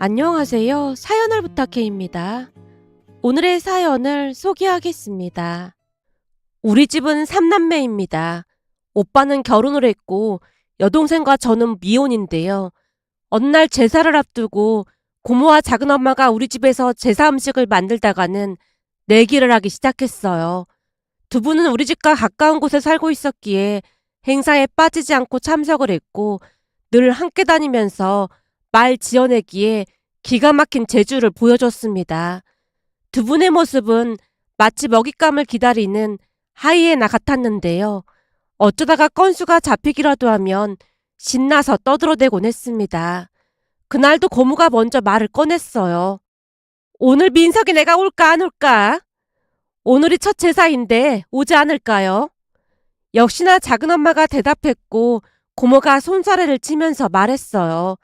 안녕하세요. 사연을 부탁해입니다. 오늘의 사연을 소개하겠습니다. 우리 집은 3남매입니다. 오빠는 결혼을 했고 여동생과 저는 미혼인데요. 어느 날 제사를 앞두고 고모와 작은엄마가 우리 집에서 제사 음식을 만들다가는 내기를 하기 시작했어요. 두 분은 우리 집과 가까운 곳에 살고 있었기에 행사에 빠지지 않고 참석을 했고 늘 함께 다니면서 말 지어내기에 기가 막힌 재주를 보여줬습니다. 두 분의 모습은 마치 먹잇감을 기다리는 하이에나 같았는데요. 어쩌다가 건수가 잡히기라도 하면 신나서 떠들어대곤 했습니다. 그날도 고모가 먼저 말을 꺼냈어요. 오늘 민석이 내가 올까 안 올까? 오늘이 첫 제사인데 오지 않을까요? 역시나 작은엄마가 대답했고 고모가 손사래를 치면서 말했어요.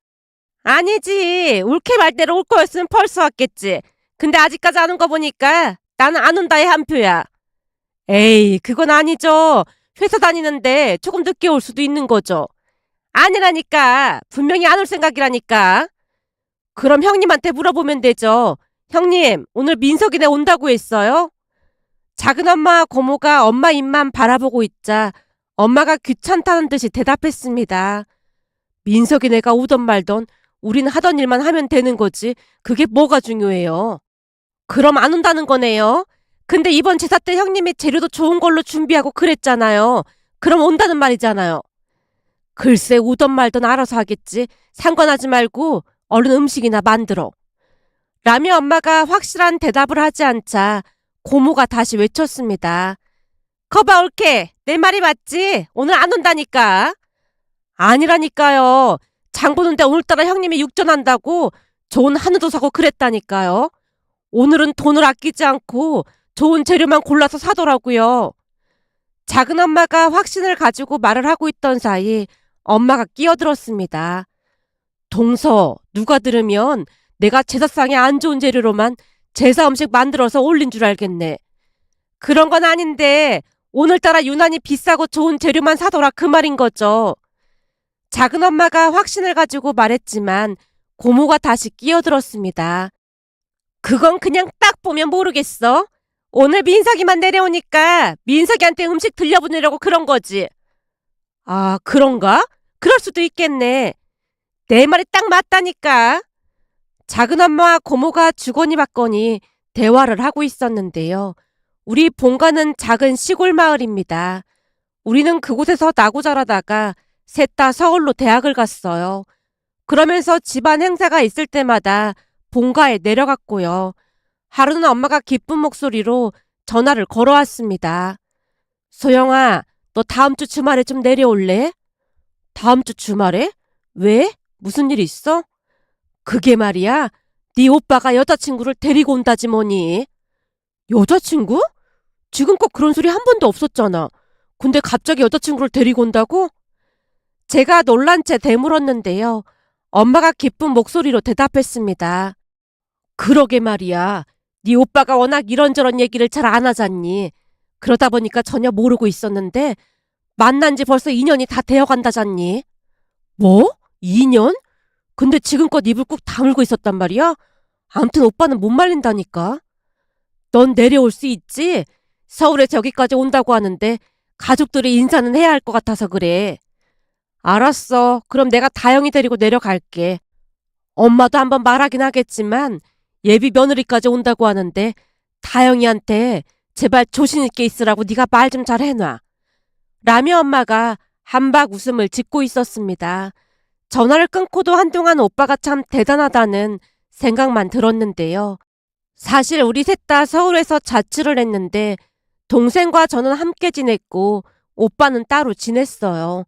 아니지. 옳게 말대로 올 거였으면 벌써 왔겠지. 근데 아직까지 안 온 거 보니까 나는 안 온다에 한 표야. 에이, 그건 아니죠. 회사 다니는데 조금 늦게 올 수도 있는 거죠. 아니라니까. 분명히 안 올 생각이라니까. 그럼 형님한테 물어보면 되죠. 형님, 오늘 민석이네 온다고 했어요? 작은엄마와 고모가 엄마 입만 바라보고 있자 엄마가 귀찮다는 듯이 대답했습니다. 민석이네가 오던 말던 우린 하던 일만 하면 되는 거지. 그게 뭐가 중요해요. 그럼 안 온다는 거네요. 근데 이번 제사 때 형님이 재료도 좋은 걸로 준비하고 그랬잖아요. 그럼 온다는 말이잖아요. 글쎄 오던 말던 알아서 하겠지. 상관하지 말고 얼른 음식이나 만들어. 라며 엄마가 확실한 대답을 하지 않자 고모가 다시 외쳤습니다. 거봐 옳게. 내 말이 맞지? 오늘 안 온다니까. 아니라니까요. 장 보는데 오늘따라 형님이 육전한다고 좋은 한우도 사고 그랬다니까요. 오늘은 돈을 아끼지 않고 좋은 재료만 골라서 사더라고요. 작은엄마가 확신을 가지고 말을 하고 있던 사이 엄마가 끼어들었습니다. 동서, 누가 들으면 내가 제사상에 안 좋은 재료로만 제사 음식 만들어서 올린 줄 알겠네. 그런 건 아닌데 오늘따라 유난히 비싸고 좋은 재료만 사더라 그 말인 거죠. 작은엄마가 확신을 가지고 말했지만 고모가 다시 끼어들었습니다. 그건 그냥 딱 보면 모르겠어. 오늘 민석이만 내려오니까 민석이한테 음식 들려보내려고 그런 거지. 아, 그런가? 그럴 수도 있겠네. 내 말이 딱 맞다니까. 작은엄마와 고모가 주거니 받거니 대화를 하고 있었는데요. 우리 본가는 작은 시골 마을입니다. 우리는 그곳에서 나고 자라다가 셋 다 서울로 대학을 갔어요. 그러면서 집안 행사가 있을 때마다 본가에 내려갔고요. 하루는 엄마가 기쁜 목소리로 전화를 걸어왔습니다. 소영아, 너 다음 주 주말에 좀 내려올래? 다음 주 주말에? 왜? 무슨 일 있어? 그게 말이야. 네 오빠가 여자친구를 데리고 온다지 뭐니. 여자친구? 지금껏 그런 소리 한 번도 없었잖아. 근데 갑자기 여자친구를 데리고 온다고? 제가 놀란 채 되물었는데요. 엄마가 기쁜 목소리로 대답했습니다. 그러게 말이야. 네 오빠가 워낙 이런저런 얘기를 잘 안 하잖니. 그러다 보니까 전혀 모르고 있었는데 만난 지 벌써 2년이 다 되어간다잖니. 뭐? 2년? 근데 지금껏 입을 꾹 다물고 있었단 말이야? 암튼 오빠는 못 말린다니까. 넌 내려올 수 있지? 서울에서 여기까지 온다고 하는데 가족들이 인사는 해야 할 것 같아서 그래. 알았어. 그럼 내가 다영이 데리고 내려갈게. 엄마도 한번 말하긴 하겠지만 예비 며느리까지 온다고 하는데 다영이한테 제발 조심 있게 있으라고 네가 말 좀 잘 해놔. 라며 엄마가 한박 웃음을 짓고 있었습니다. 전화를 끊고도 한동안 오빠가 참 대단하다는 생각만 들었는데요. 사실 우리 셋 다 서울에서 자취를 했는데 동생과 저는 함께 지냈고 오빠는 따로 지냈어요.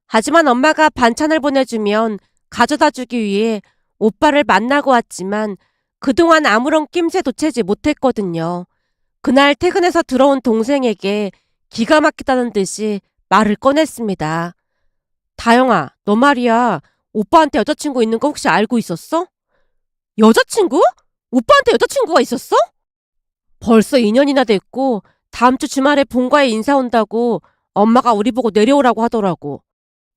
하지만 엄마가 반찬을 보내주면 가져다 주기 위해 오빠를 만나고 왔지만 그동안 아무런 낌새도 채지 못했거든요. 그날 퇴근해서 들어온 동생에게 기가 막히다는 듯이 말을 꺼냈습니다. 다영아, 너 말이야. 오빠한테 여자친구 있는 거 혹시 알고 있었어? 여자친구? 오빠한테 여자친구가 있었어? 벌써 2년이나 됐고 다음 주 주말에 본가에 인사 온다고 엄마가 우리 보고 내려오라고 하더라고.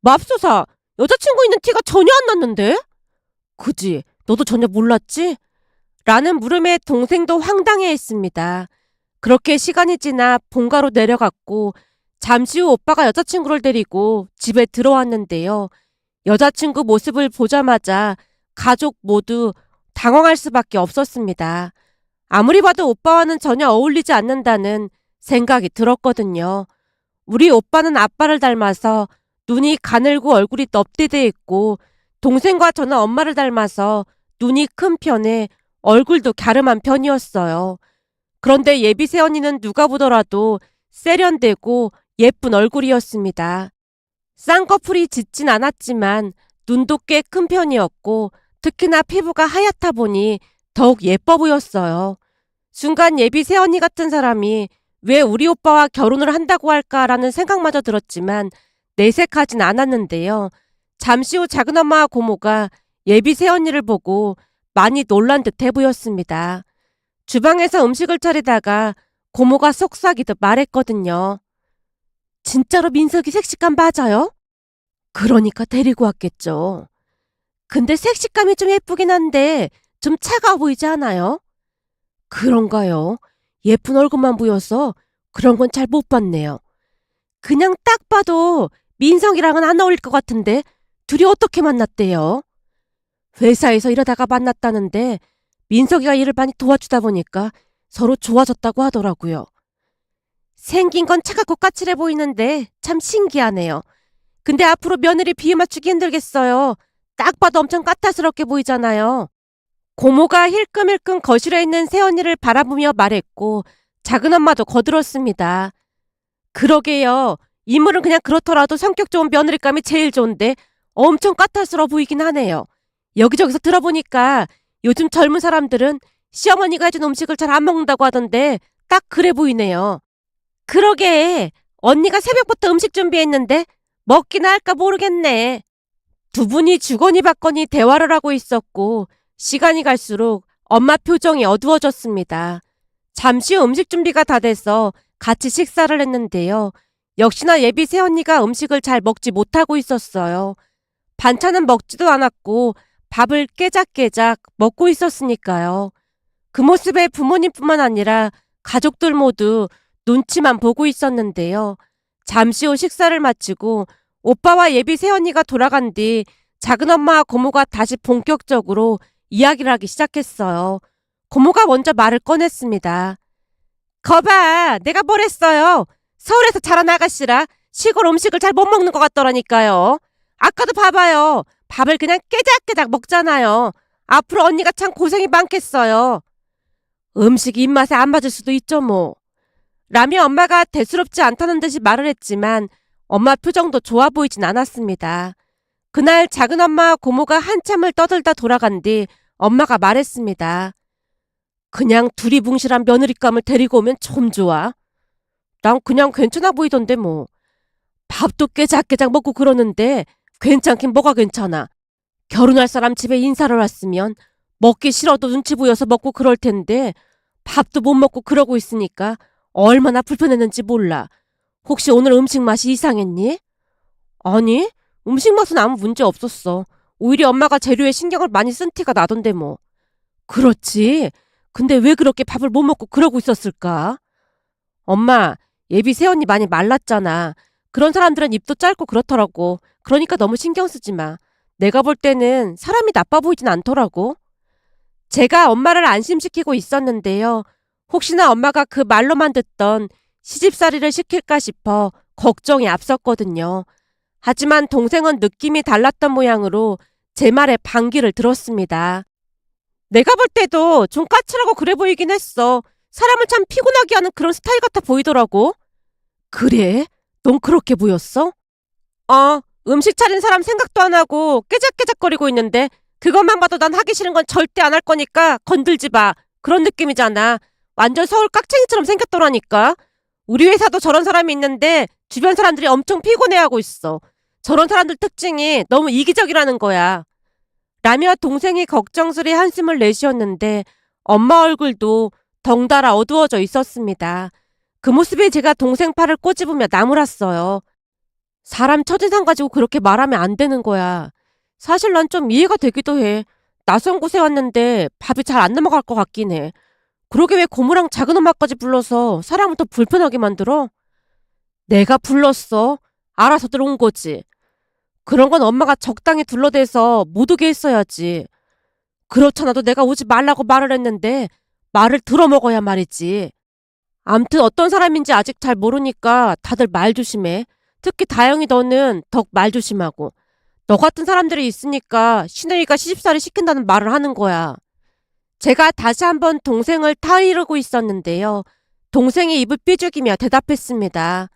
맙소사, 여자친구 있는 티가 전혀 안 났는데? 그지? 너도 전혀 몰랐지? 라는 물음에 동생도 황당해했습니다. 그렇게 시간이 지나 본가로 내려갔고 잠시 후 오빠가 여자친구를 데리고 집에 들어왔는데요. 여자친구 모습을 보자마자 가족 모두 당황할 수밖에 없었습니다. 아무리 봐도 오빠와는 전혀 어울리지 않는다는 생각이 들었거든요. 우리 오빠는 아빠를 닮아서 눈이 가늘고 얼굴이 넙대대 있고 동생과 저는 엄마를 닮아서 눈이 큰 편에 얼굴도 갸름한 편이었어요. 그런데 예비 새언니는 누가 보더라도 세련되고 예쁜 얼굴이었습니다. 쌍꺼풀이 짙진 않았지만 눈도 꽤 큰 편이었고 특히나 피부가 하얗다 보니 더욱 예뻐 보였어요. 순간 예비 새언니 같은 사람이 왜 우리 오빠와 결혼을 한다고 할까라는 생각마저 들었지만 내색하진 않았는데요. 잠시 후 작은엄마와 고모가 예비 새언니를 보고 많이 놀란 듯해 보였습니다. 주방에서 음식을 차리다가 고모가 속삭이듯 말했거든요. 진짜로 민석이 색식감 맞아요? 그러니까 데리고 왔겠죠. 근데 색식감이 좀 예쁘긴 한데 좀 차가워 보이지 않아요? 그런가요? 예쁜 얼굴만 보여서 그런 건 잘 못 봤네요. 그냥 딱 봐도 민석이랑은 안 어울릴 것 같은데 둘이 어떻게 만났대요? 회사에서 일하다가 만났다는데 민석이가 일을 많이 도와주다 보니까 서로 좋아졌다고 하더라고요. 생긴 건 차갑고 까칠해 보이는데 참 신기하네요. 근데 앞으로 며느리 비유 맞추기 힘들겠어요. 딱 봐도 엄청 까탈스럽게 보이잖아요. 고모가 힐끔힐끔 거실에 있는 새언니를 바라보며 말했고 작은엄마도 거들었습니다. 그러게요. 인물은 그냥 그렇더라도 성격 좋은 며느리감이 제일 좋은데 엄청 까탈스러워 보이긴 하네요. 여기저기서 들어보니까 요즘 젊은 사람들은 시어머니가 해준 음식을 잘 안 먹는다고 하던데 딱 그래 보이네요. 그러게 언니가 새벽부터 음식 준비했는데 먹기나 할까 모르겠네. 두 분이 주거니 받거니 대화를 하고 있었고 시간이 갈수록 엄마 표정이 어두워졌습니다. 잠시 후 음식 준비가 다 돼서 같이 식사를 했는데요. 역시나 예비 새언니가 음식을 잘 먹지 못하고 있었어요. 반찬은 먹지도 않았고 밥을 깨작깨작 먹고 있었으니까요. 그 모습에 부모님뿐만 아니라 가족들 모두 눈치만 보고 있었는데요. 잠시 후 식사를 마치고 오빠와 예비 새언니가 돌아간 뒤 작은엄마와 고모가 다시 본격적으로 이야기를 하기 시작했어요. 고모가 먼저 말을 꺼냈습니다. 거봐, 내가 뭘 했어요. 서울에서 자란 아가씨라 시골 음식을 잘 못 먹는 것 같더라니까요. 아까도 봐봐요. 밥을 그냥 깨작깨작 먹잖아요. 앞으로 언니가 참 고생이 많겠어요. 음식이 입맛에 안 맞을 수도 있죠 뭐. 라며 엄마가 대수롭지 않다는 듯이 말을 했지만 엄마 표정도 좋아 보이진 않았습니다. 그날 작은엄마와 고모가 한참을 떠들다 돌아간 뒤 엄마가 말했습니다. 그냥 두리뭉실한 며느리감을 데리고 오면 좀 좋아. 난 그냥 괜찮아 보이던데 뭐. 밥도 깨작깨작 먹고 그러는데 괜찮긴 뭐가 괜찮아. 결혼할 사람 집에 인사를 왔으면 먹기 싫어도 눈치 보여서 먹고 그럴 텐데 밥도 못 먹고 그러고 있으니까 얼마나 불편했는지 몰라. 혹시 오늘 음식 맛이 이상했니? 아니, 음식 맛은 아무 문제 없었어. 오히려 엄마가 재료에 신경을 많이 쓴 티가 나던데 뭐. 그렇지. 근데 왜 그렇게 밥을 못 먹고 그러고 있었을까? 엄마, 예비 새언니 많이 말랐잖아. 그런 사람들은 입도 짧고 그렇더라고. 그러니까 너무 신경 쓰지 마. 내가 볼 때는 사람이 나빠 보이진 않더라고. 제가 엄마를 안심시키고 있었는데요. 혹시나 엄마가 그 말로만 듣던 시집살이를 시킬까 싶어 걱정이 앞섰거든요. 하지만 동생은 느낌이 달랐던 모양으로 제 말에 반기를 들었습니다. 내가 볼 때도 좀 까칠하고 그래 보이긴 했어. 사람을 참 피곤하게 하는 그런 스타일 같아 보이더라고. 그래? 넌 그렇게 보였어? 음식 차린 사람 생각도 안 하고 깨작깨작거리고 있는데 그것만 봐도 난 하기 싫은 건 절대 안 할 거니까 건들지 마. 그런 느낌이잖아. 완전 서울 깍쟁이처럼 생겼더라니까. 우리 회사도 저런 사람이 있는데 주변 사람들이 엄청 피곤해하고 있어. 저런 사람들 특징이 너무 이기적이라는 거야. 라며 동생이 걱정스레 한숨을 내쉬었는데 엄마 얼굴도 덩달아 어두워져 있었습니다. 그 모습에 제가 동생 팔을 꼬집으며 나무랐어요. 사람 첫인상 가지고 그렇게 말하면 안 되는 거야. 사실 난 좀 이해가 되기도 해. 낯선 곳에 왔는데 밥이 잘 안 넘어갈 것 같긴 해. 그러게 왜 고모랑 작은 엄마까지 불러서 사람을 더 불편하게 만들어? 내가 불렀어. 알아서들 온 거지. 그런 건 엄마가 적당히 둘러대서 못 오게 했어야지. 그렇잖아도 내가 오지 말라고 말을 했는데 말을 들어먹어야 말이지. 암튼 어떤 사람인지 아직 잘 모르니까 다들 말 조심해. 특히 다영이 너는 더 말 조심하고. 너 같은 사람들이 있으니까 시누이가 시집살이 시킨다는 말을 하는 거야. 제가 다시 한번 동생을 타이르고 있었는데요. 동생이 입을 삐죽이며 대답했습니다.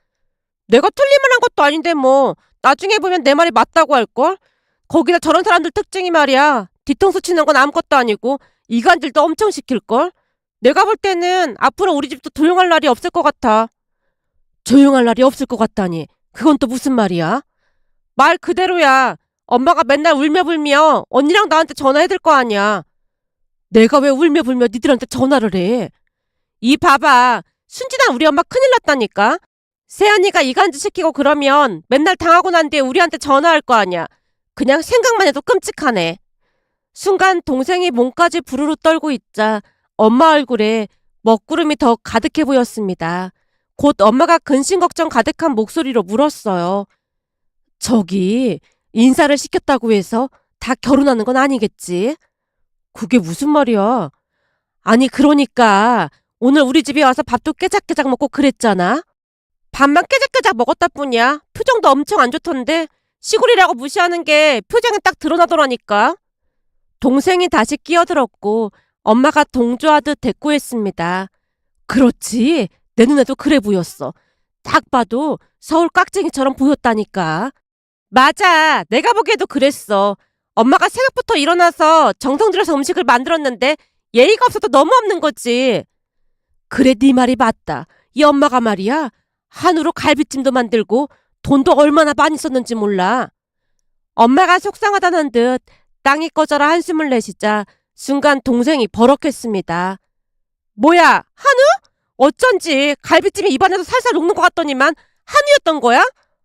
내가 틀림을 한 것도 아닌데 뭐 나중에 보면 내 말이 맞다고 할걸? 거기다 저런 사람들 특징이 말이야. 뒤통수 치는 건 아무것도 아니고 이간질도 엄청 시킬걸? 내가 볼 때는 앞으로 우리 집도 조용할 날이 없을 것 같아. 조용할 날이 없을 것 같다니. 그건 또 무슨 말이야? 말 그대로야. 엄마가 맨날 울며 불며 언니랑 나한테 전화해댈 거 아니야. 내가 왜 울며 불며 니들한테 전화를 해? 이 봐봐. 순진한 우리 엄마 큰일 났다니까. 새언니가 이간질 시키고 그러면 맨날 당하고 난 뒤에 우리한테 전화할 거 아니야. 그냥 생각만 해도 끔찍하네. 순간 동생이 몸까지 부르르 떨고 있자 엄마 얼굴에 먹구름이 더 가득해 보였습니다. 곧 엄마가 근심 걱정 가득한 목소리로 물었어요. 저기 인사를 시켰다고 해서 다 결혼하는 건 아니겠지? 그게 무슨 말이야? 아니 그러니까 오늘 우리 집에 와서 밥도 깨작깨작 먹고 그랬잖아. 밥만 깨작깨작 먹었다 뿐이야. 표정도 엄청 안 좋던데 시골이라고 무시하는 게 표정에 딱 드러나더라니까. 동생이 다시 끼어들었고 엄마가 동조하듯 대꾸했습니다. 그렇지. 내 눈에도 그래 보였어. 딱 봐도 서울 깍쟁이처럼 보였다니까. 맞아. 내가 보기에도 그랬어. 엄마가 새벽부터 일어나서 정성 들여서 음식을 만들었는데 예의가 없어도 너무 없는 거지. 그래 네 말이 맞다. 이 엄마가 말이야. 한우로 갈비찜도 만들고 돈도 얼마나 많이 썼는지 몰라. 엄마가 속상하다는 듯 땅이 꺼져라 한숨을 내쉬자 순간 동생이 버럭했습니다. 뭐야 한우? 어쩐지 갈비찜이 입안에서 살살 녹는 것 같더니만 한우였던 거야?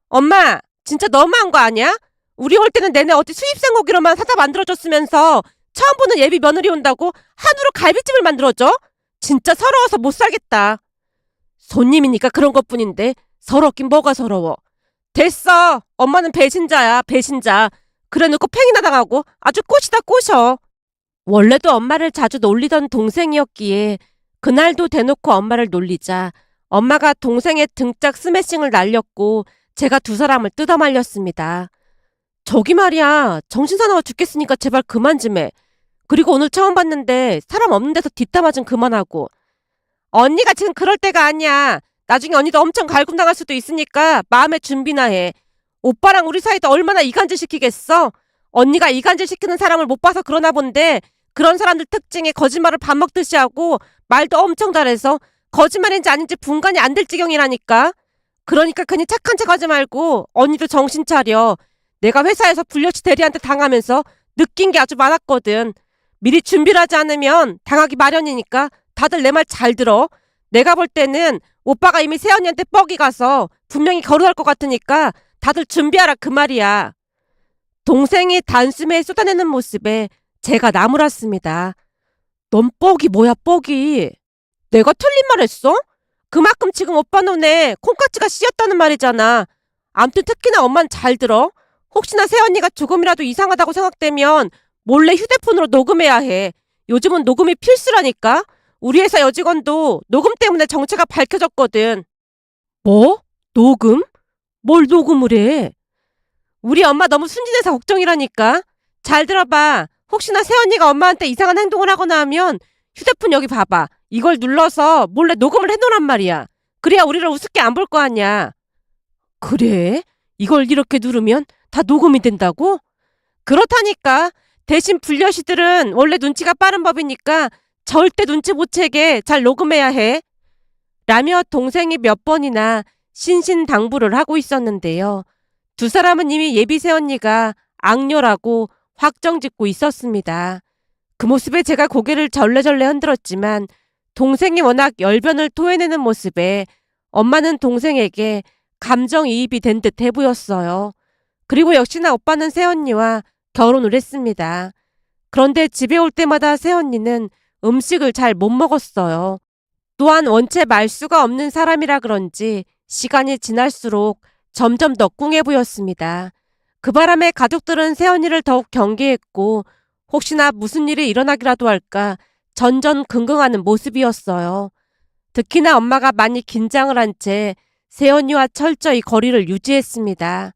엄마 진짜 너무한 거 아니야? 우리 올 때는 내내 어디 수입산 고기로만 사다 만들어줬으면서 처음 보는 예비 며느리 온다고 한우로 갈비찜을 만들어줘? 진짜 서러워서 못 살겠다. 손님이니까 그런 것뿐인데 서럽긴 뭐가 서러워. 됐어. 엄마는 배신자야 배신자. 그래놓고 팽이나 당하고 아주 꽃이다 꼬셔. 원래도 엄마를 자주 놀리던 동생이었기에 그날도 대놓고 엄마를 놀리자 엄마가 동생의 등짝 스매싱을 날렸고 제가 두 사람을 뜯어말렸습니다. 저기 말이야 정신 사나워 죽겠으니까 제발 그만 좀 해. 그리고 오늘 처음 봤는데 사람 없는 데서 뒷담화 좀 그만하고. 언니가 지금 그럴 때가 아니야. 나중에 언니도 엄청 갈굼당할 수도 있으니까 마음의 준비나 해. 오빠랑 우리 사이도 얼마나 이간질 시키겠어? 언니가 이간질 시키는 사람을 못 봐서 그러나 본데 그런 사람들 특징에 거짓말을 밥 먹듯이 하고 말도 엄청 잘해서 거짓말인지 아닌지 분간이 안 될 지경이라니까. 그러니까 괜히 착한 척 하지 말고 언니도 정신 차려. 내가 회사에서 불려치 대리한테 당하면서 느낀 게 아주 많았거든. 미리 준비를 하지 않으면 당하기 마련이니까 다들 내 말 잘 들어. 내가 볼 때는 오빠가 이미 새언니한테 뻑이 가서 분명히 거론할 것 같으니까 다들 준비하라 그 말이야. 동생이 단숨에 쏟아내는 모습에 제가 나무랐습니다. 넌 뻑이 뭐야 뻑이. 내가 틀린 말 했어? 그만큼 지금 오빠 눈에 콩깍지가 씌었다는 말이잖아. 암튼 특히나 엄만 잘 들어. 혹시나 새언니가 조금이라도 이상하다고 생각되면 몰래 휴대폰으로 녹음해야 해. 요즘은 녹음이 필수라니까. 우리 회사 여직원도 녹음 때문에 정체가 밝혀졌거든. 뭐? 녹음? 뭘 녹음을 해? 우리 엄마 너무 순진해서 걱정이라니까. 잘 들어봐. 혹시나 새언니가 엄마한테 이상한 행동을 하거나 하면 휴대폰 여기 봐봐. 이걸 눌러서 몰래 녹음을 해놓으란 말이야. 그래야 우리를 우습게 안 볼 거 아니야. 그래? 이걸 이렇게 누르면 다 녹음이 된다고? 그렇다니까. 대신 불려시들은 원래 눈치가 빠른 법이니까 절대 눈치 못 채게 잘 녹음해야 해. 라며 동생이 몇 번이나 신신당부를 하고 있었는데요. 두 사람은 이미 예비 새언니가 악녀라고 확정짓고 있었습니다. 그 모습에 제가 고개를 절레절레 흔들었지만 동생이 워낙 열변을 토해내는 모습에 엄마는 동생에게 감정이입이 된 듯해 보였어요. 그리고 역시나 오빠는 새언니와 결혼을 했습니다. 그런데 집에 올 때마다 새언니는 음식을 잘 못 먹었어요. 또한 원체 말수가 없는 사람이라 그런지 시간이 지날수록 점점 더 꿍해 보였습니다. 그 바람에 가족들은 새언니를 더욱 경계했고 혹시나 무슨 일이 일어나기라도 할까 전전긍긍하는 모습이었어요. 특히나 엄마가 많이 긴장을 한 채 새언니와 철저히 거리를 유지했습니다.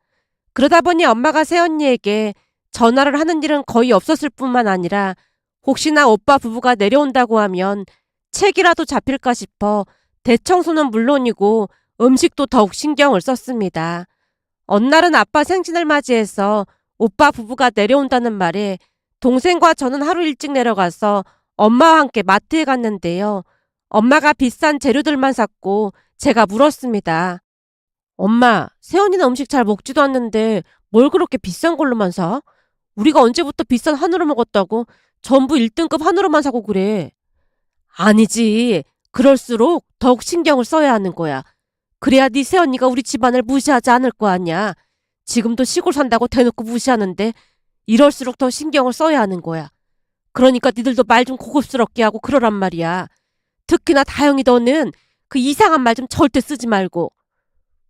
그러다 보니 엄마가 새언니에게 전화를 하는 일은 거의 없었을 뿐만 아니라 혹시나 오빠 부부가 내려온다고 하면 책이라도 잡힐까 싶어 대청소는 물론이고 음식도 더욱 신경을 썼습니다. 어느 날은 아빠 생신을 맞이해서 오빠 부부가 내려온다는 말에 동생과 저는 하루 일찍 내려가서 엄마와 함께 마트에 갔는데요. 엄마가 비싼 재료들만 샀고 제가 물었습니다. 엄마, 세연이는 음식 잘 먹지도 않는데 뭘 그렇게 비싼 걸로만 사? 우리가 언제부터 비싼 한우를 먹었다고 전부 1등급 한우로만 사고 그래. 아니지. 그럴수록 더욱 신경을 써야 하는 거야. 그래야 네 새언니가 우리 집안을 무시하지 않을 거 아니야. 지금도 시골 산다고 대놓고 무시하는데 이럴수록 더 신경을 써야 하는 거야. 그러니까 니들도 말 좀 고급스럽게 하고 그러란 말이야. 특히나 다영이 너는 그 이상한 말 좀 절대 쓰지 말고.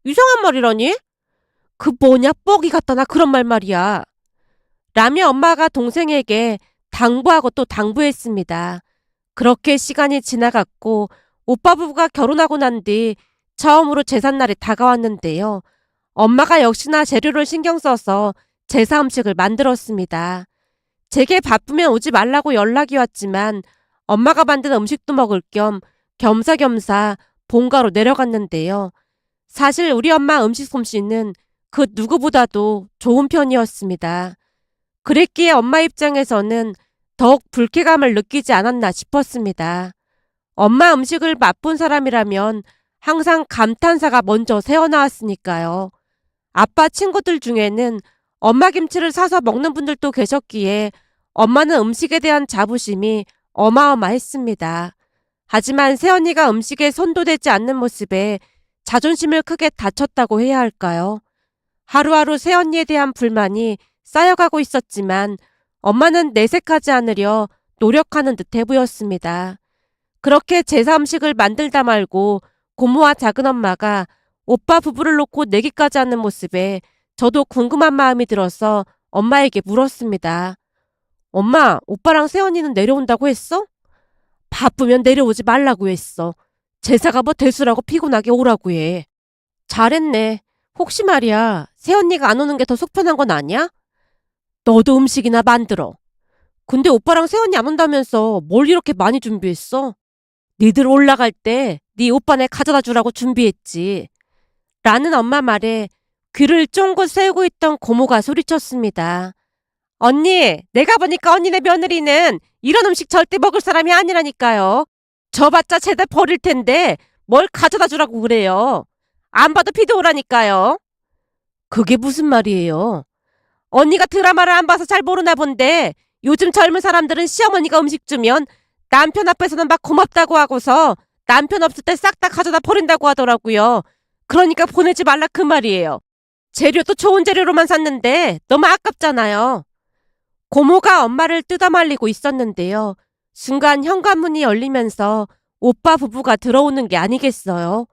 이상한 말이라니? 그 뭐냐 뻑이 같다나 그런 말 말이야. 라며 엄마가 동생에게 당부하고 또 당부했습니다. 그렇게 시간이 지나갔고 오빠 부부가 결혼하고 난 뒤 처음으로 제삿날이 다가왔는데요. 엄마가 역시나 재료를 신경 써서 제사 음식을 만들었습니다. 제게 바쁘면 오지 말라고 연락이 왔지만 엄마가 만든 음식도 먹을 겸 겸사겸사 본가로 내려갔는데요. 사실 우리 엄마 음식 솜씨는 그 누구보다도 좋은 편이었습니다. 그랬기에 엄마 입장에서는 더욱 불쾌감을 느끼지 않았나 싶었습니다. 엄마 음식을 맛본 사람이라면 항상 감탄사가 먼저 새어나왔으니까요. 아빠 친구들 중에는 엄마 김치를 사서 먹는 분들도 계셨기에 엄마는 음식에 대한 자부심이 어마어마했습니다. 하지만 새언니가 음식에 손도 대지 않는 모습에 자존심을 크게 다쳤다고 해야 할까요? 하루하루 새언니에 대한 불만이 쌓여가고 있었지만 엄마는 내색하지 않으려 노력하는 듯해 보였습니다. 그렇게 제사 음식을 만들다 말고 고모와 작은엄마가 오빠 부부를 놓고 내기까지 하는 모습에 저도 궁금한 마음이 들어서 엄마에게 물었습니다. 엄마, 오빠랑 새언니는 내려온다고 했어? 바쁘면 내려오지 말라고 했어. 제사가 뭐 대수라고 피곤하게 오라고 해. 잘했네. 혹시 말이야, 새언니가 안 오는 게 더 속편한 건 아니야? 너도 음식이나 만들어. 근데 오빠랑 새언니 안 온다면서 뭘 이렇게 많이 준비했어? 니들 올라갈 때 네 오빠네 가져다 주라고 준비했지. 라는 엄마 말에 귀를 쫑긋 세우고 있던 고모가 소리쳤습니다. 언니, 내가 보니까 언니네 며느리는 이런 음식 절대 먹을 사람이 아니라니까요. 저봤자 죄다 버릴 텐데 뭘 가져다 주라고 그래요. 안 봐도 비디오라니까요. 그게 무슨 말이에요? 언니가 드라마를 안 봐서 잘 모르나 본데 요즘 젊은 사람들은 시어머니가 음식 주면 남편 앞에서는 막 고맙다고 하고서 남편 없을 때 싹 다 가져다 버린다고 하더라고요. 그러니까 보내지 말라 그 말이에요. 재료도 좋은 재료로만 샀는데 너무 아깝잖아요. 고모가 엄마를 뜯어말리고 있었는데요. 순간 현관문이 열리면서 오빠 부부가 들어오는 게 아니겠어요.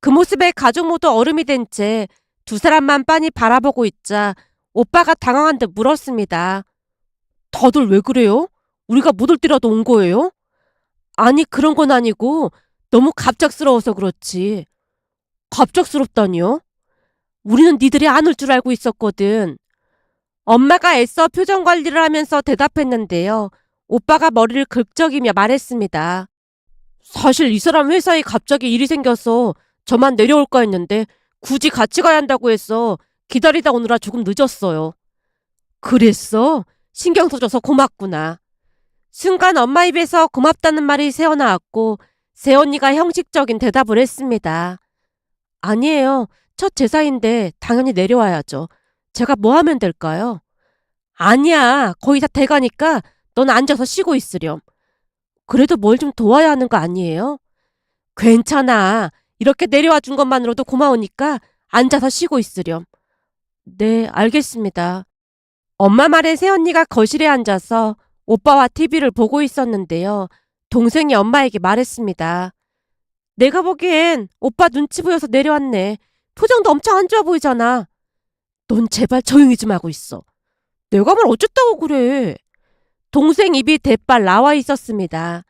그 모습에 가족 모두 얼음이 된 채 두 사람만 빤히 바라보고 있자 오빠가 당황한 듯 물었습니다. 다들 왜 그래요? 우리가 못 올 때라도 온 거예요? 아니 그런 건 아니고 너무 갑작스러워서 그렇지. 갑작스럽다니요? 우리는 니들이 안 올 줄 알고 있었거든. 엄마가 애써 표정 관리를 하면서 대답했는데요. 오빠가 머리를 긁적이며 말했습니다. 사실 이 사람 회사에 갑자기 일이 생겨서 저만 내려올까 했는데 굳이 같이 가야 한다고 해서 기다리다 오느라 조금 늦었어요. 그랬어? 신경 써줘서 고맙구나. 순간 엄마 입에서 고맙다는 말이 새어나왔고 새언니가 형식적인 대답을 했습니다. 아니에요. 첫 제사인데 당연히 내려와야죠. 제가 뭐 하면 될까요? 아니야. 거의 다 돼가니까 넌 앉아서 쉬고 있으렴. 그래도 뭘 좀 도와야 하는 거 아니에요? 괜찮아. 이렇게 내려와 준 것만으로도 고마우니까 앉아서 쉬고 있으렴. 네, 알겠습니다. 엄마 말에 새언니가 거실에 앉아서 오빠와 TV를 보고 있었는데요. 동생이 엄마에게 말했습니다. 내가 보기엔 오빠 눈치 보여서 내려왔네. 표정도 엄청 안 좋아 보이잖아. 넌 제발 조용히 좀 하고 있어. 내가 뭘 어쨌다고 그래. 동생 입이 대빨 나와 있었습니다.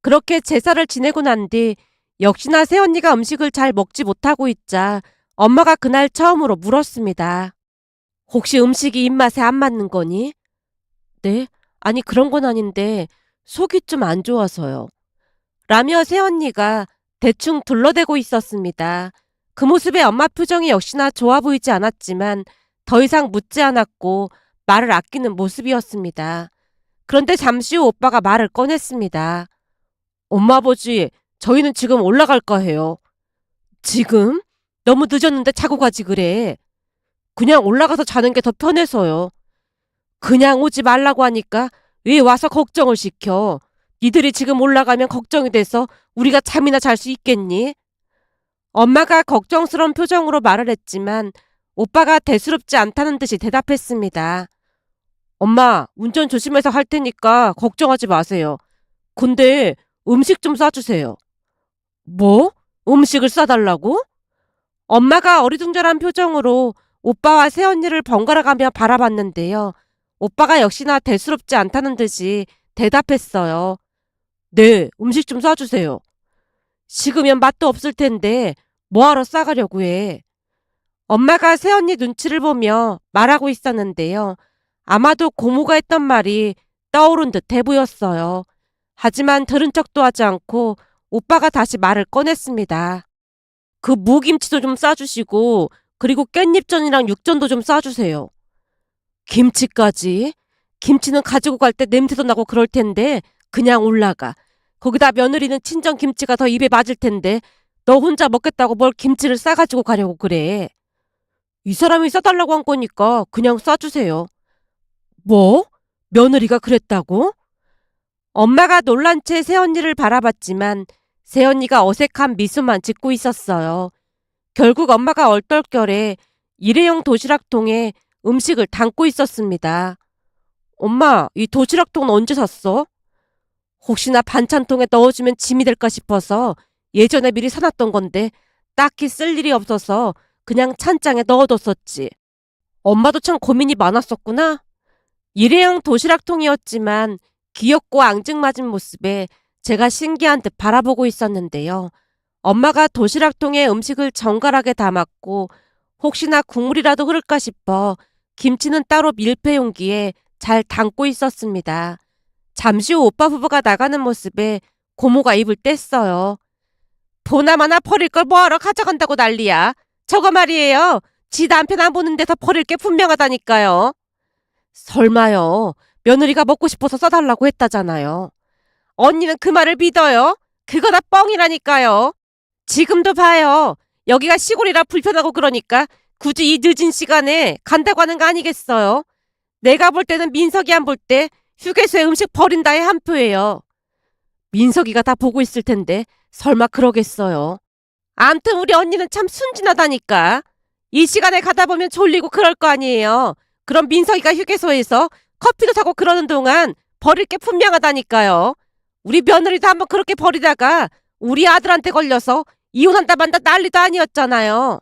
그렇게 제사를 지내고 난 뒤 역시나 새언니가 음식을 잘 먹지 못하고 있자 엄마가 그날 처음으로 물었습니다. 혹시 음식이 입맛에 안 맞는 거니? 네? 아니 그런 건 아닌데 속이 좀 안 좋아서요. 라며 새언니가 대충 둘러대고 있었습니다. 그 모습에 엄마 표정이 역시나 좋아 보이지 않았지만 더 이상 묻지 않았고 말을 아끼는 모습이었습니다. 그런데 잠시 후 오빠가 말을 꺼냈습니다. 엄마 아버지, 저희는 지금 올라갈까 해요. 지금? 너무 늦었는데 자고 가지 그래. 그냥 올라가서 자는 게 더 편해서요. 그냥 오지 말라고 하니까 왜 와서 걱정을 시켜. 니들이 지금 올라가면 걱정이 돼서 우리가 잠이나 잘 수 있겠니? 엄마가 걱정스러운 표정으로 말을 했지만 오빠가 대수롭지 않다는 듯이 대답했습니다. 엄마, 운전 조심해서 할 테니까 걱정하지 마세요. 근데 음식 좀 싸주세요. 뭐? 음식을 싸달라고? 엄마가 어리둥절한 표정으로 오빠와 새언니를 번갈아 가며 바라봤는데요. 오빠가 역시나 대수롭지 않다는 듯이 대답했어요. 네, 음식 좀 싸주세요. 식으면 맛도 없을 텐데 뭐하러 싸가려고 해. 엄마가 새언니 눈치를 보며 말하고 있었는데요. 아마도 고모가 했던 말이 떠오른 듯해 보였어요. 하지만 들은 척도 하지 않고 오빠가 다시 말을 꺼냈습니다. 그 무김치도 좀 싸주시고 그리고 깻잎전이랑 육전도 좀 싸주세요. 김치까지? 김치는 가지고 갈 때 냄새도 나고 그럴 텐데 그냥 올라가. 거기다 며느리는 친정 김치가 더 입에 맞을 텐데 너 혼자 먹겠다고 뭘 김치를 싸가지고 가려고 그래. 이 사람이 싸달라고 한 거니까 그냥 싸주세요. 뭐? 며느리가 그랬다고? 엄마가 놀란 채 새언니를 바라봤지만 새언니가 어색한 미소만 짓고 있었어요. 결국 엄마가 얼떨결에 일회용 도시락통에 음식을 담고 있었습니다. 엄마, 이 도시락통은 언제 샀어? 혹시나 반찬통에 넣어주면 짐이 될까 싶어서 예전에 미리 사놨던 건데 딱히 쓸 일이 없어서 그냥 찬장에 넣어뒀었지. 엄마도 참 고민이 많았었구나. 일회용 도시락통이었지만 귀엽고 앙증맞은 모습에 제가 신기한 듯 바라보고 있었는데요. 엄마가 도시락통에 음식을 정갈하게 담았고 혹시나 국물이라도 흐를까 싶어 김치는 따로 밀폐 용기에 잘 담고 있었습니다. 잠시 후 오빠 부부가 나가는 모습에 고모가 입을 뗐어요. 보나마나 버릴 걸 뭐하러 가져간다고 난리야. 저거 말이에요. 지 남편 안 보는 데서 버릴 게 분명하다니까요. 설마요. 며느리가 먹고 싶어서 써달라고 했다잖아요. 언니는 그 말을 믿어요? 그거 다 뻥이라니까요. 지금도 봐요. 여기가 시골이라 불편하고 그러니까 굳이 이 늦은 시간에 간다고 하는 거 아니겠어요? 내가 볼 때는 민석이 안 볼 때 휴게소에 음식 버린다에 한 표예요. 민석이가 다 보고 있을 텐데 설마 그러겠어요. 암튼 우리 언니는 참 순진하다니까. 이 시간에 가다 보면 졸리고 그럴 거 아니에요. 그럼 민석이가 휴게소에서 커피도 사고 그러는 동안 버릴 게 분명하다니까요. 우리 며느리도 한번 그렇게 버리다가 우리 아들한테 걸려서 이혼한다 만다 난리도 아니었잖아요.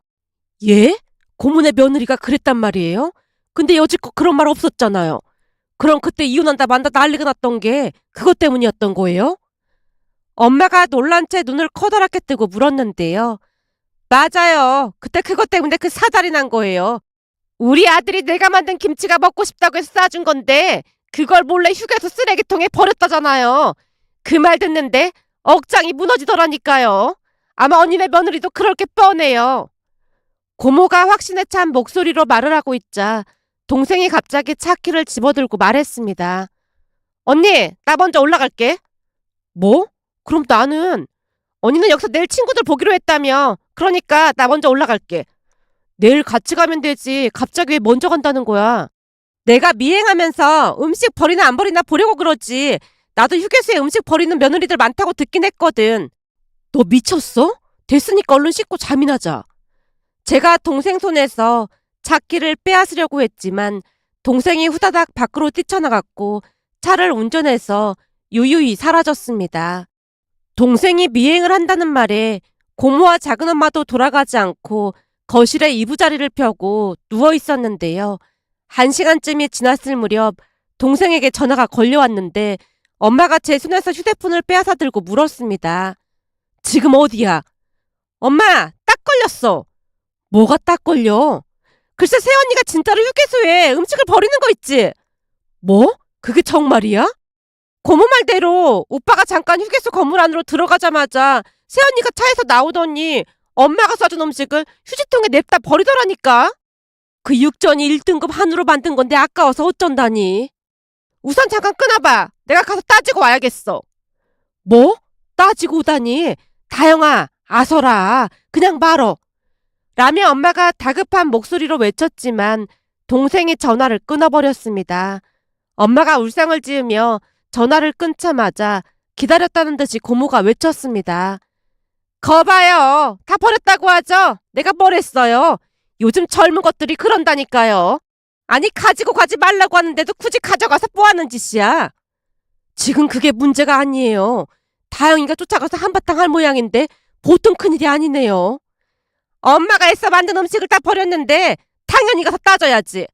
예? 고모네 며느리가 그랬단 말이에요? 근데 여지껏 그런 말 없었잖아요. 그럼 그때 이혼한다 만다 난리가 났던 게 그것 때문이었던 거예요? 엄마가 놀란 채 눈을 커다랗게 뜨고 물었는데요. 맞아요. 그때 그것 때문에 그 사달이 난 거예요. 우리 아들이 내가 만든 김치가 먹고 싶다고 해서 싸준 건데 그걸 몰래 휴게소 쓰레기통에 버렸다잖아요. 그 말 듣는데 억장이 무너지더라니까요. 아마 언니네 며느리도 그럴 게 뻔해요. 고모가 확신에 찬 목소리로 말을 하고 있자 동생이 갑자기 차키를 집어들고 말했습니다. 언니, 나 먼저 올라갈게. 뭐? 그럼 나는? 언니는 여기서 내일 친구들 보기로 했다며. 그러니까 나 먼저 올라갈게. 내일 같이 가면 되지. 갑자기 왜 먼저 간다는 거야? 내가 미행하면서 음식 버리나 안 버리나 보려고 그러지. 나도 휴게소에 음식 버리는 며느리들 많다고 듣긴 했거든. 너 미쳤어? 됐으니까 얼른 씻고 잠이나 자. 제가 동생 손에서 차키를 빼앗으려고 했지만 동생이 후다닥 밖으로 뛰쳐나갔고 차를 운전해서 유유히 사라졌습니다. 동생이 미행을 한다는 말에 고모와 작은엄마도 돌아가지 않고 거실에 이부자리를 펴고 누워 있었는데요. 1시간쯤이 지났을 무렵 동생에게 전화가 걸려왔는데 엄마가 제 손에서 휴대폰을 빼앗아 들고 물었습니다. 지금 어디야? 엄마, 딱 걸렸어. 뭐가 딱 걸려? 글쎄 새언니가 진짜로 휴게소에 음식을 버리는 거 있지? 뭐? 그게 정말이야? 고모 말대로 오빠가 잠깐 휴게소 건물 안으로 들어가자마자 새언니가 차에서 나오더니 엄마가 싸준 음식을 휴지통에 냅다 버리더라니까. 그 육전이 1등급 한우로 만든 건데 아까워서 어쩐다니. 우선 잠깐 끊어봐. 내가 가서 따지고 와야겠어. 뭐? 따지고 오다니. 다영아, 아서라. 그냥 말어. 라며 엄마가 다급한 목소리로 외쳤지만 동생이 전화를 끊어버렸습니다. 엄마가 울상을 지으며 전화를 끊자마자 기다렸다는 듯이 고모가 외쳤습니다. 거봐요. 다 버렸다고 하죠? 내가 뭘 했어요? 요즘 젊은 것들이 그런다니까요. 아니 가지고 가지 말라고 하는데도 굳이 가져가서 뭐하는 짓이야? 지금 그게 문제가 아니에요. 다영이가 쫓아가서 한바탕 할 모양인데 보통 큰일이 아니네요. 엄마가 애써 만든 음식을 다 버렸는데 당연히 가서 따져야지.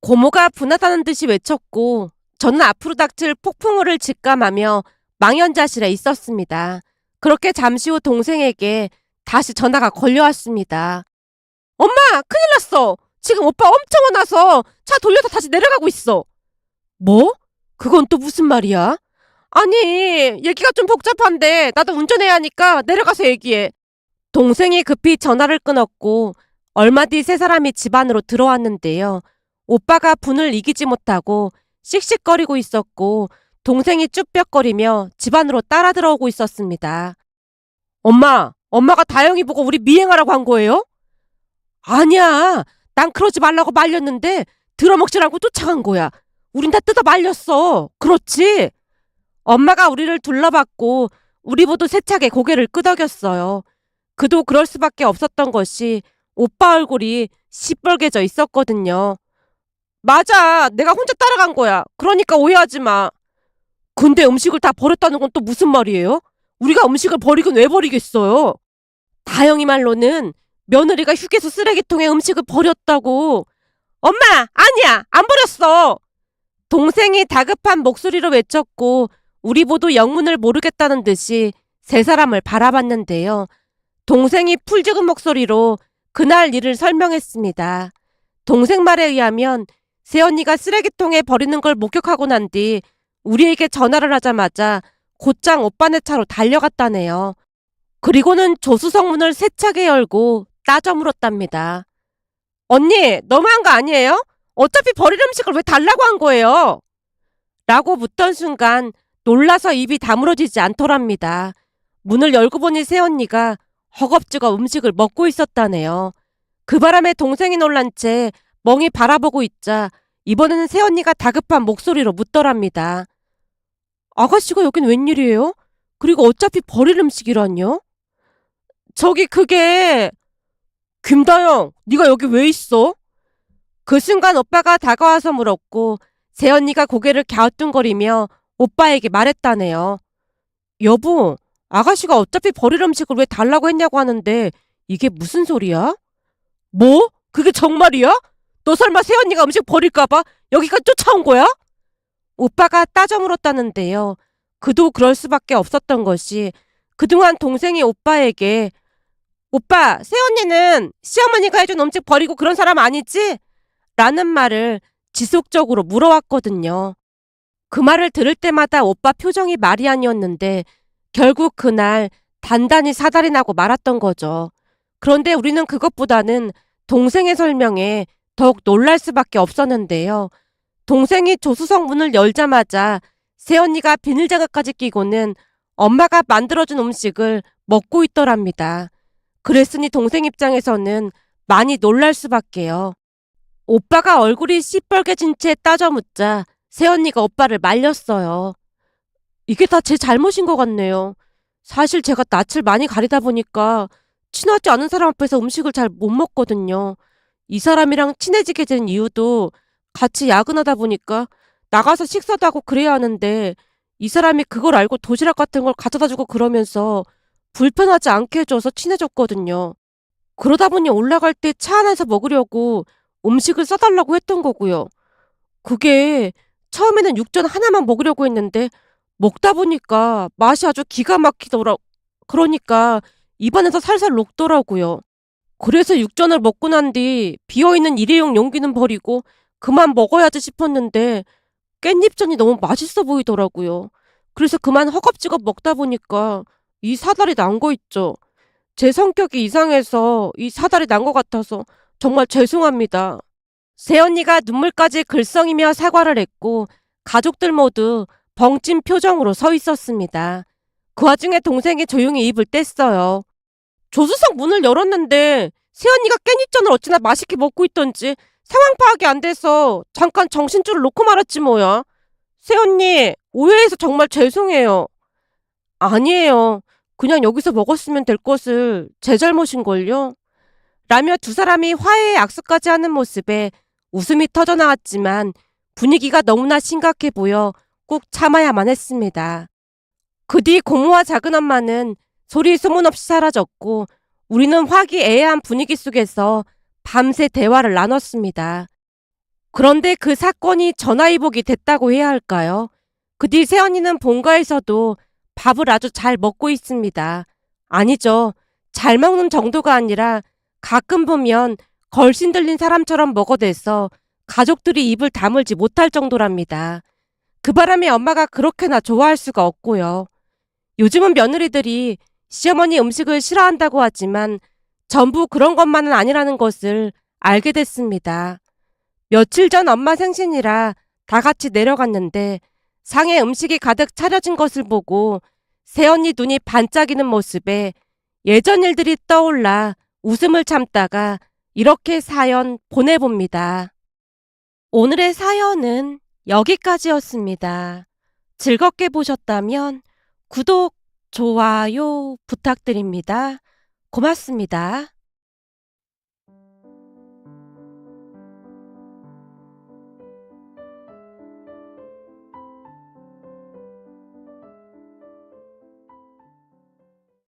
고모가 분하다는 듯이 외쳤고 저는 앞으로 닥칠 폭풍우를 직감하며 망연자실에 있었습니다. 그렇게 잠시 후 동생에게 다시 전화가 걸려왔습니다. 엄마, 큰일 났어. 지금 오빠 엄청 화나서 차 돌려서 다시 내려가고 있어. 뭐? 그건 또 무슨 말이야? 아니, 얘기가 좀 복잡한데 나도 운전해야 하니까 내려가서 얘기해. 동생이 급히 전화를 끊었고 얼마 뒤 세 사람이 집 안으로 들어왔는데요. 오빠가 분을 이기지 못하고 씩씩거리고 있었고 동생이 쭈뼛거리며 집 안으로 따라 들어오고 있었습니다. 엄마가 다영이 보고 우리 미행하라고 한 거예요? 아니야. 난 그러지 말라고 말렸는데 들어먹질 않고 쫓아간 거야. 우린 다 뜯어 말렸어. 그렇지? 엄마가 우리를 둘러봤고 우리 모두 세차게 고개를 끄덕였어요. 그도 그럴 수밖에 없었던 것이 오빠 얼굴이 시뻘개져 있었거든요. 맞아. 내가 혼자 따라간 거야. 그러니까 오해하지 마. 근데 음식을 다 버렸다는 건 또 무슨 말이에요? 우리가 음식을 버리긴 왜 버리겠어요? 다영이 말로는 며느리가 휴게소 쓰레기통에 음식을 버렸다고. 엄마, 아니야. 안 버렸어. 동생이 다급한 목소리로 외쳤고 우리 모두 영문을 모르겠다는 듯이 세 사람을 바라봤는데요. 동생이 풀죽은 목소리로 그날 일을 설명했습니다. 동생 말에 의하면 새언니가 쓰레기통에 버리는 걸 목격하고 난 뒤 우리에게 전화를 하자마자 곧장 오빠네 차로 달려갔다네요. 그리고는 조수석 문을 세차게 열고 따져 물었답니다. 언니, 너무한 거 아니에요? 어차피 버릴 음식을 왜 달라고 한 거예요? 라고 묻던 순간 놀라서 입이 다물어지지 않더랍니다. 문을 열고 보니 새언니가 허겁지겁 음식을 먹고 있었다네요. 그 바람에 동생이 놀란 채 멍이 바라보고 있자 이번에는 새언니가 다급한 목소리로 묻더랍니다. 아가씨가 여긴 웬일이에요? 그리고 어차피 버릴 음식이란요? 저기 그게... 김다영, 네가 여기 왜 있어? 그 순간 오빠가 다가와서 물었고 새언니가 고개를 갸우뚱거리며 오빠에게 말했다네요. 여보, 아가씨가 어차피 버릴 음식을 왜 달라고 했냐고 하는데 이게 무슨 소리야? 뭐? 그게 정말이야? 너 설마 새언니가 음식 버릴까봐 여기까지 쫓아온 거야? 오빠가 따져 물었다는데요. 그도 그럴 수밖에 없었던 것이 그동안 동생이 오빠에게 오빠, 새언니는 시어머니가 해준 음식 버리고 그런 사람 아니지? 라는 말을 지속적으로 물어왔거든요. 그 말을 들을 때마다 오빠 표정이 말이 아니었는데 결국 그날 단단히 사달이 나고 말았던 거죠. 그런데 우리는 그것보다는 동생의 설명에 더욱 놀랄 수밖에 없었는데요. 동생이 조수석 문을 열자마자 새언니가 비닐장갑까지 끼고는 엄마가 만들어준 음식을 먹고 있더랍니다. 그랬으니 동생 입장에서는 많이 놀랄 수밖에요. 오빠가 얼굴이 시뻘개진 채 따져 묻자 새언니가 오빠를 말렸어요. 이게 다 제 잘못인 것 같네요. 사실 제가 낯을 많이 가리다 보니까 친하지 않은 사람 앞에서 음식을 잘 못 먹거든요. 이 사람이랑 친해지게 된 이유도 같이 야근하다 보니까 나가서 식사도 하고 그래야 하는데 이 사람이 그걸 알고 도시락 같은 걸 가져다 주고 그러면서 불편하지 않게 해줘서 친해졌거든요. 그러다 보니 올라갈 때 차 안에서 먹으려고 음식을 싸달라고 했던 거고요. 그게 처음에는 육전 하나만 먹으려고 했는데 먹다 보니까 맛이 아주 기가 막히더라. 그러니까 입안에서 살살 녹더라고요. 그래서 육전을 먹고 난 뒤 비어있는 일회용 용기는 버리고 그만 먹어야지 싶었는데 깻잎전이 너무 맛있어 보이더라고요. 그래서 그만 허겁지겁 먹다 보니까 이 사달이 난 거 있죠. 제 성격이 이상해서 이 사달이 난 것 같아서 정말 죄송합니다. 새언니가 눈물까지 글썽이며 사과를 했고 가족들 모두 벙찐 표정으로 서 있었습니다. 그 와중에 동생이 조용히 입을 뗐어요. 조수석 문을 열었는데 새언니가 깻잎전을 어찌나 맛있게 먹고 있던지 상황 파악이 안 돼서 잠깐 정신줄을 놓고 말았지 뭐야. 새언니, 오해해서 정말 죄송해요. 아니에요. 그냥 여기서 먹었으면 될 것을 제 잘못인걸요. 라며 두 사람이 화해의 악수까지 하는 모습에 웃음이 터져나왔지만 분위기가 너무나 심각해 보여 꼭 참아야만 했습니다. 그 뒤 고모와 작은엄마는 소리 소문 없이 사라졌고 우리는 화기애애한 분위기 속에서 밤새 대화를 나눴습니다. 그런데 그 사건이 전화위복이 됐다고 해야 할까요? 그 뒤 새언니는 본가에서도 밥을 아주 잘 먹고 있습니다. 아니죠. 잘 먹는 정도가 아니라 가끔 보면 걸신 들린 사람처럼 먹어대서 가족들이 입을 다물지 못할 정도랍니다. 그 바람에 엄마가 그렇게나 좋아할 수가 없고요. 요즘은 며느리들이 시어머니 음식을 싫어한다고 하지만 전부 그런 것만은 아니라는 것을 알게 됐습니다. 며칠 전 엄마 생신이라 다 같이 내려갔는데 상에 음식이 가득 차려진 것을 보고 새언니 눈이 반짝이는 모습에 예전 일들이 떠올라 웃음을 참다가 이렇게 사연 보내봅니다. 오늘의 사연은 여기까지였습니다. 즐겁게 보셨다면 구독, 좋아요 부탁드립니다. 고맙습니다.